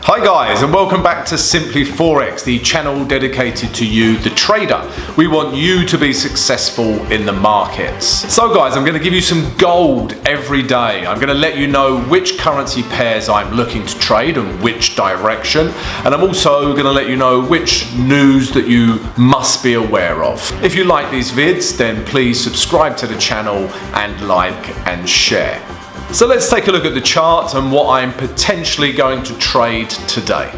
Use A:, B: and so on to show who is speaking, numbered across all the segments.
A: Hi guys, and welcome back to Simply Forex, the channel dedicated to you, the trader. We want you to be successful in the markets. So guys, I'm going to give you some gold every day. I'm going to let you know which currency pairs I'm looking to trade and which direction. And I'm also going to let you know which news that you must be aware of. If you like these vids, then please subscribe to the channel and like and share. So let's take a look at the chart and what I'm potentially going to trade today.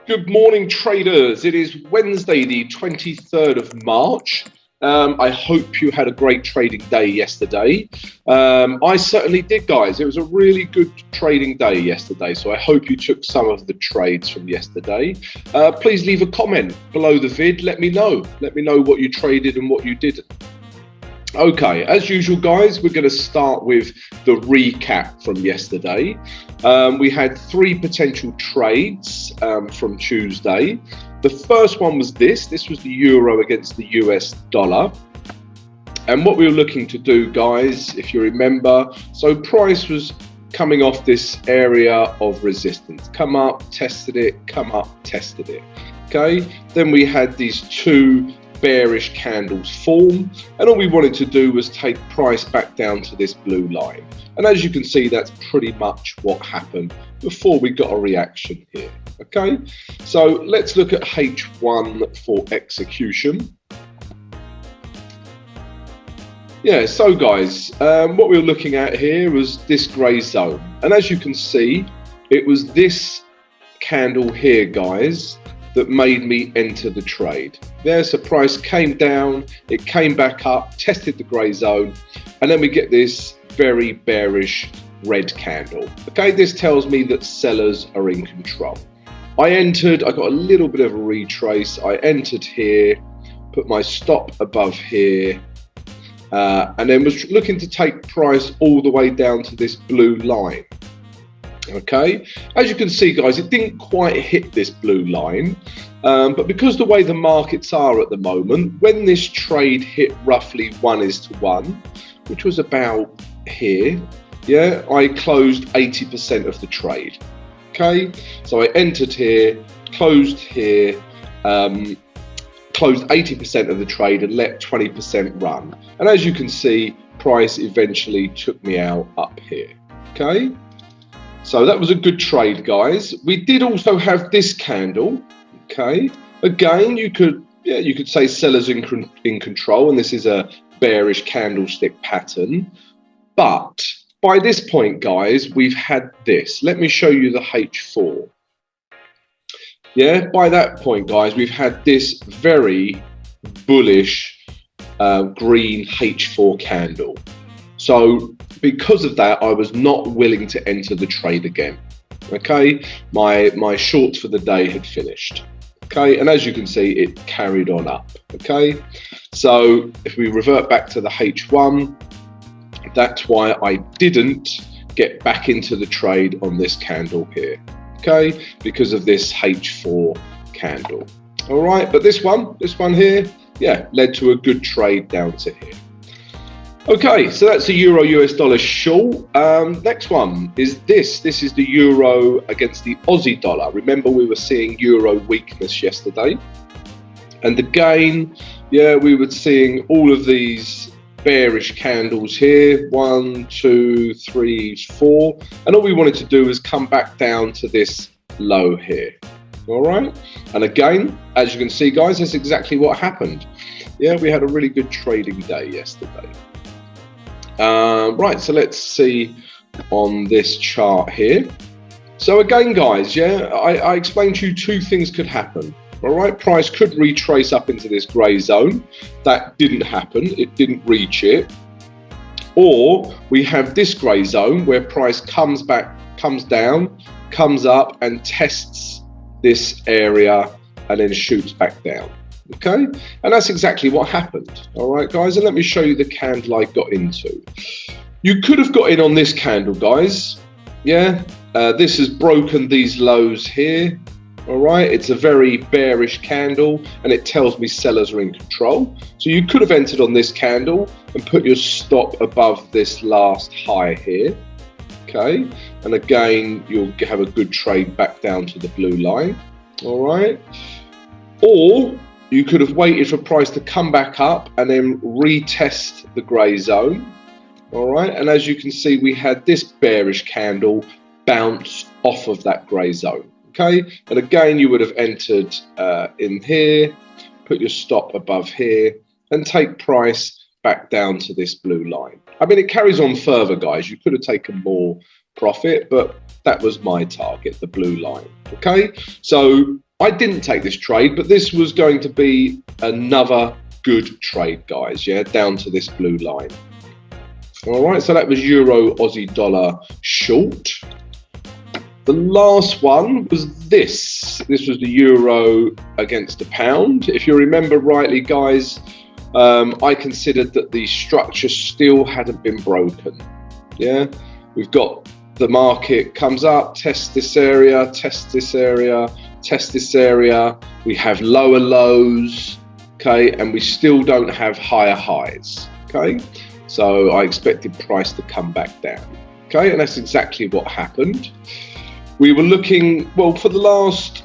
A: Good morning, traders. It is Wednesday, the 23rd of March. I hope you had a great trading day yesterday. I certainly did, guys. It was a really good trading day yesterday, so I hope you took some of the trades from yesterday. Please leave a comment below the vid. Let me know. Let me know what you traded and what you didn't. Okay, as usual, guys, we're going to start with the recap from yesterday. We had 3 potential trades from Tuesday. The first one was this was the euro against the US dollar. And what we were looking to do, guys, if you remember, so price was coming off this area of resistance. Come up, tested it, come up, tested it. Okay, then we had these 2 bearish candles form, and all we wanted to do was take price back down to this blue line. And as you can see, that's pretty much what happened before we got a reaction here. Okay, so let's look at H1 for execution. Yeah, so guys, what we were looking at here was this grey zone, and as you can see, it was this candle here, guys, that made me enter the trade. There's the price came down, it came back up, tested the grey zone, and then we get this very bearish red candle. Okay, this tells me that sellers are in control. I entered, I got a little bit of a retrace. I entered here, put my stop above here, and then was looking to take price all the way down to this blue line. Okay, as you can see, guys, it didn't quite hit this blue line, but because the way the markets are at the moment, when this trade hit roughly 1:1, which was about here, yeah, I closed 80% of the trade. Okay, so I entered here, closed here, closed 80% of the trade and let 20% run. And as you can see, price eventually took me out up here. Okay, so that was a good trade, guys. We did also have this candle. Okay, again, you could say sellers in control, and this is a bearish candlestick pattern. But by this point, guys, we've had this. Let me show you the H4. Yeah, by that point, guys, we've had this very bullish green H4 candle. So because of that, I was not willing to enter the trade again. Okay, my shorts for the day had finished. Okay, and as you can see, it carried on up. Okay, so if we revert back to the H1, that's why I didn't get back into the trade on this candle here. Okay, because of this H4 candle. All right, but this one here, yeah, led to a good trade down to here. Okay, so that's the euro US dollar short. Next one is this. This is the euro against the Aussie dollar. Remember, we were seeing euro weakness yesterday. And again, yeah, we were seeing all of these bearish candles here, 1, 2, 3, 4. And all we wanted to do was come back down to this low here. All right. And again, as you can see, guys, that's exactly what happened. Yeah, we had a really good trading day yesterday. Right, so let's see on this chart here. So again, guys, yeah, I explained to you 2 things could happen. All right, price could retrace up into this grey zone. That didn't happen. It didn't reach it. Or we have this grey zone where price comes back, comes down, comes up and tests this area and then shoots back down. Okay, and that's exactly what happened. All right, guys, and let me show you the candle I got into. You could have got in on this candle, guys. Yeah, this has broken these lows here. All right, it's a very bearish candle and it tells me sellers are in control. So you could have entered on this candle and put your stop above this last high here. Okay, and again, you'll have a good trade back down to the blue line. All right, or you could have waited for price to come back up and then retest the grey zone. All right, and as you can see, we had this bearish candle bounce off of that grey zone. Okay, and again, you would have entered in here, put your stop above here, and take price back down to this blue line. I mean, it carries on further, guys. You could have taken more profit, but that was my target, the blue line. Okay, so I didn't take this trade, but this was going to be another good trade, guys. Yeah, down to this blue line. All right, so that was Euro Aussie dollar short. The last one was this. This was the euro against the pound. If you remember rightly, guys, I considered that the structure still hadn't been broken. Yeah, we've got the market comes up, tests this area, tests this area, tests this area. We have lower lows, okay, and we still don't have higher highs, okay. So I expected price to come back down, okay, and that's exactly what happened. We were looking, well, for the last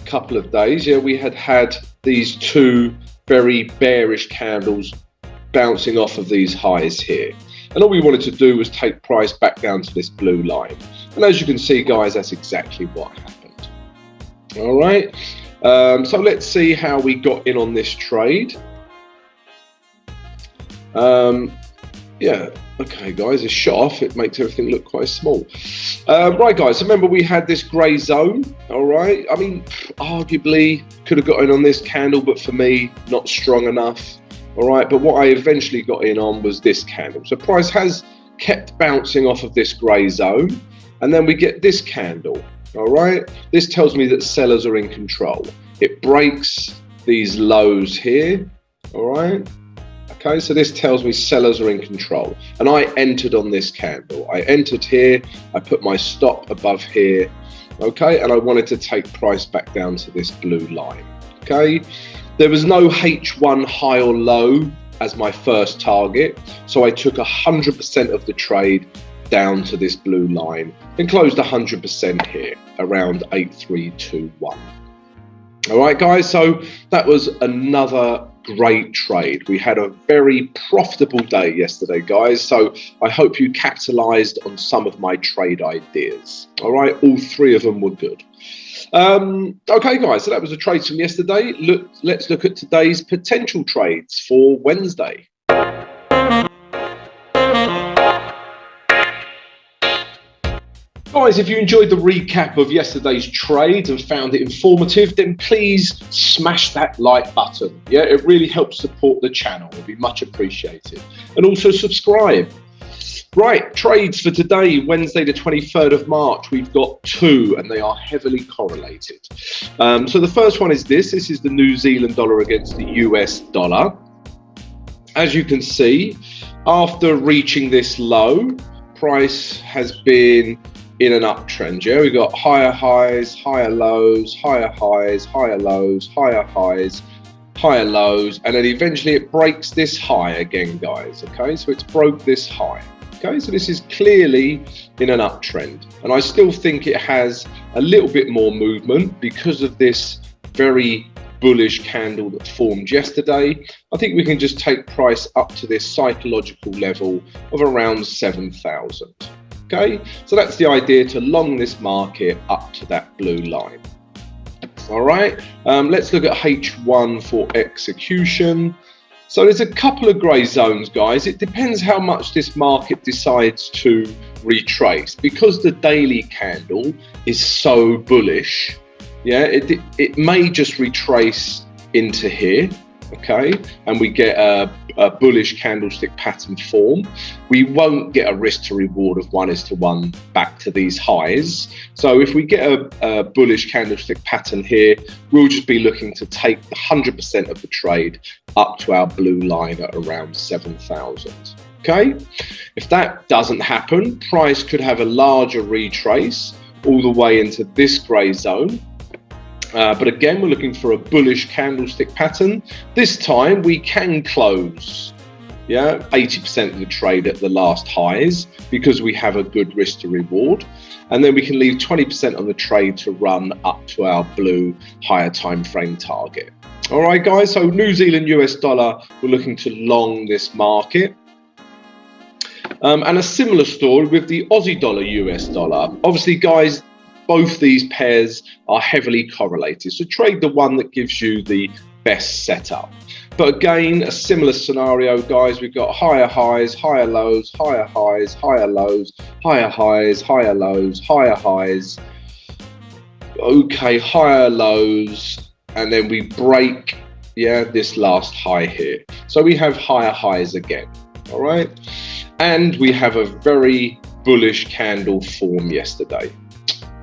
A: couple of days, yeah, we had these two very bearish candles bouncing off of these highs here. And all we wanted to do was take price back down to this blue line. And as you can see, guys, that's exactly what happened. All right. So let's see how we got in on this trade. Yeah. Okay, guys, it's shot off. It makes everything look quite small. Right, guys, so remember we had this grey zone, all right? I mean, arguably could have got in on this candle, but for me, not strong enough, all right? But what I eventually got in on was this candle. So price has kept bouncing off of this grey zone, and then we get this candle, all right? This tells me that sellers are in control. It breaks these lows here, all right? Okay, so this tells me sellers are in control, and I entered on this candle. I entered here, I put my stop above here, okay, and I wanted to take price back down to this blue line, okay. There was no H1 high or low as my first target, so I took 100% of the trade down to this blue line and closed 100% here around 8321. All right, guys, so that was another great trade. We had a very profitable day yesterday, guys, so I hope you capitalized on some of my trade ideas. All right, all three of them were good. Okay, guys, so that was the trades from yesterday. Let's look at today's potential trades for Wednesday. Guys, if you enjoyed the recap of yesterday's trades and found it informative, then please smash that like button. Yeah, it really helps support the channel. It'd be much appreciated. And also subscribe. Right, trades for today, Wednesday the 23rd of March, we've got two and they are heavily correlated. So the first one is this. This is the New Zealand dollar against the US dollar. As you can see, after reaching this low, price has been in an uptrend. Yeah, we got higher highs, higher lows, higher highs, higher lows, higher highs, higher lows, and then eventually it breaks this high again, guys. Okay, so it's broke this high. Okay, so this is clearly in an uptrend, and I still think it has a little bit more movement because of this very bullish candle that formed yesterday. I think we can just take price up to this psychological level of around 7,000. Okay, so that's the idea, to long this market up to that blue line. All right, let's look at H1 for execution. So there's a couple of grey zones, guys. It depends how much this market decides to retrace. Because the daily candle is so bullish, yeah, it may just retrace into here, okay, and we get a bullish candlestick pattern form. We won't get a risk to reward of 1:1 back to these highs. So if we get a bullish candlestick pattern here, we'll just be looking to take 100% of the trade up to our blue line at around 7,000. Okay, if that doesn't happen, price could have a larger retrace all the way into this grey zone. But again, we're looking for a bullish candlestick pattern. This time we can close 80% of the trade at the last highs because we have a good risk to reward. And then we can leave 20% on the trade to run up to our blue higher time frame target. All right, guys, so New Zealand US dollar, we're looking to long this market. And a similar story with the Aussie dollar US dollar. Obviously, guys, both these pairs are heavily correlated. So trade the one that gives you the best setup. But again, a similar scenario, guys. We've got higher highs, higher lows, higher highs, higher lows, higher highs, higher lows, higher highs. Okay, higher lows, and then we break, this last high here. So we have higher highs again, all right? And we have a very bullish candle form yesterday.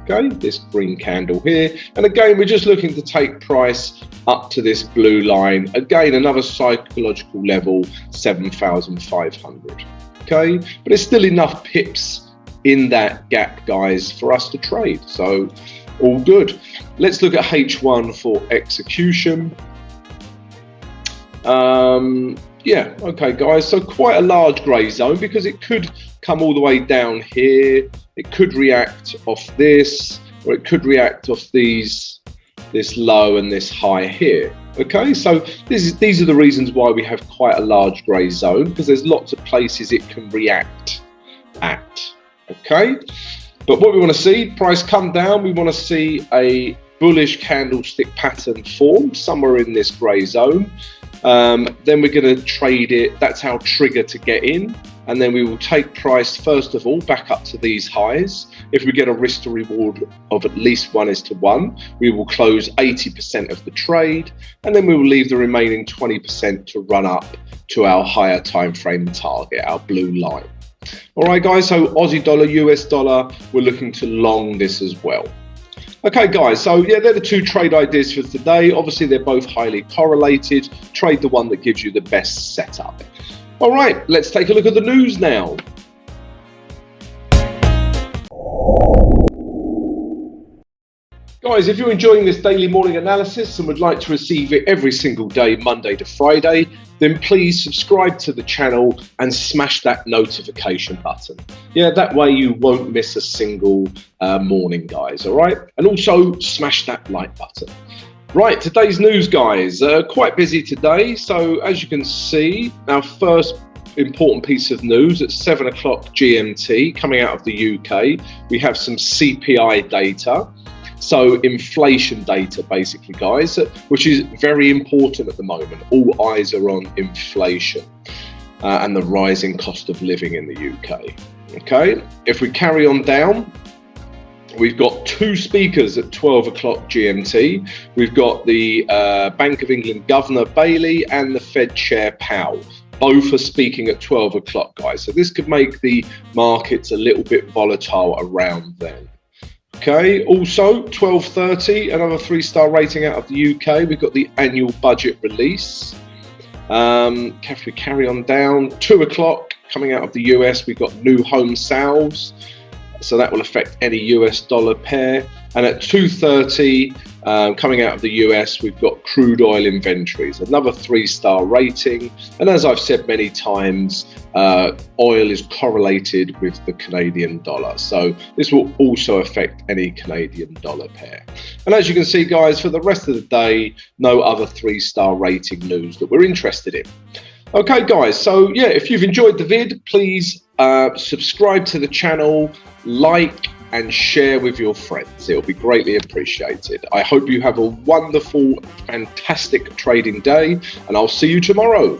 A: Okay, this green candle here. And again, we're just looking to take price up to this blue line. Again, another psychological level, 7,500. Okay, but it's still enough pips in that gap, guys, for us to trade. So all good. Let's look at H1 for execution. Okay, guys, so quite a large grey zone because it could come all the way down here. It could react off this, or it could react off this low and this high here. Okay, so these are the reasons why we have quite a large grey zone, because there's lots of places it can react at. Okay, but what we want to see, price come down, we want to see a bullish candlestick pattern form somewhere in this grey zone. Then we're going to trade it. That's our trigger to get in. And then we will take price, first of all, back up to these highs. If we get a risk to reward of at least 1:1, we will close 80% of the trade. And then we will leave the remaining 20% to run up to our higher time frame target, our blue line. All right, guys, so Aussie dollar, US dollar, we're looking to long this as well. Okay, guys, so they're the two trade ideas for today. Obviously, they're both highly correlated. Trade the one that gives you the best setup. All right, let's take a look at the news now. Guys, if you're enjoying this daily morning analysis and would like to receive it every single day, Monday to Friday, then please subscribe to the channel and smash that notification button. That way you won't miss a single morning, guys, all right? And also smash that like button. Right, today's news, guys, quite busy today. So as you can see, our first important piece of news at 7 o'clock GMT coming out of the UK, we have some CPI data. So inflation data, basically, guys, which is very important at the moment. All eyes are on inflation and the rising cost of living in the UK. Okay, if we carry on down, we've got two speakers at 12 o'clock GMT. We've got the Bank of England Governor Bailey and the Fed Chair Powell. Both are speaking at 12 o'clock, guys. So this could make the markets a little bit volatile around then. Okay, also 12:30, another 3-star rating out of the UK. We've got the annual budget release. If we carry on down, 2 o'clock coming out of the US, we've got new home sales. So that will affect any US dollar pair. And at 2:30, coming out of the US, we've got crude oil inventories, another 3-star rating. And as I've said many times, oil is correlated with the Canadian dollar. So this will also affect any Canadian dollar pair. And as you can see, guys, for the rest of the day, no other 3-star rating news that we're interested in. Okay, guys, so if you've enjoyed the vid, please subscribe to the channel, like and share with your friends. It'll be greatly appreciated. I hope you have a wonderful, fantastic trading day, and I'll see you tomorrow.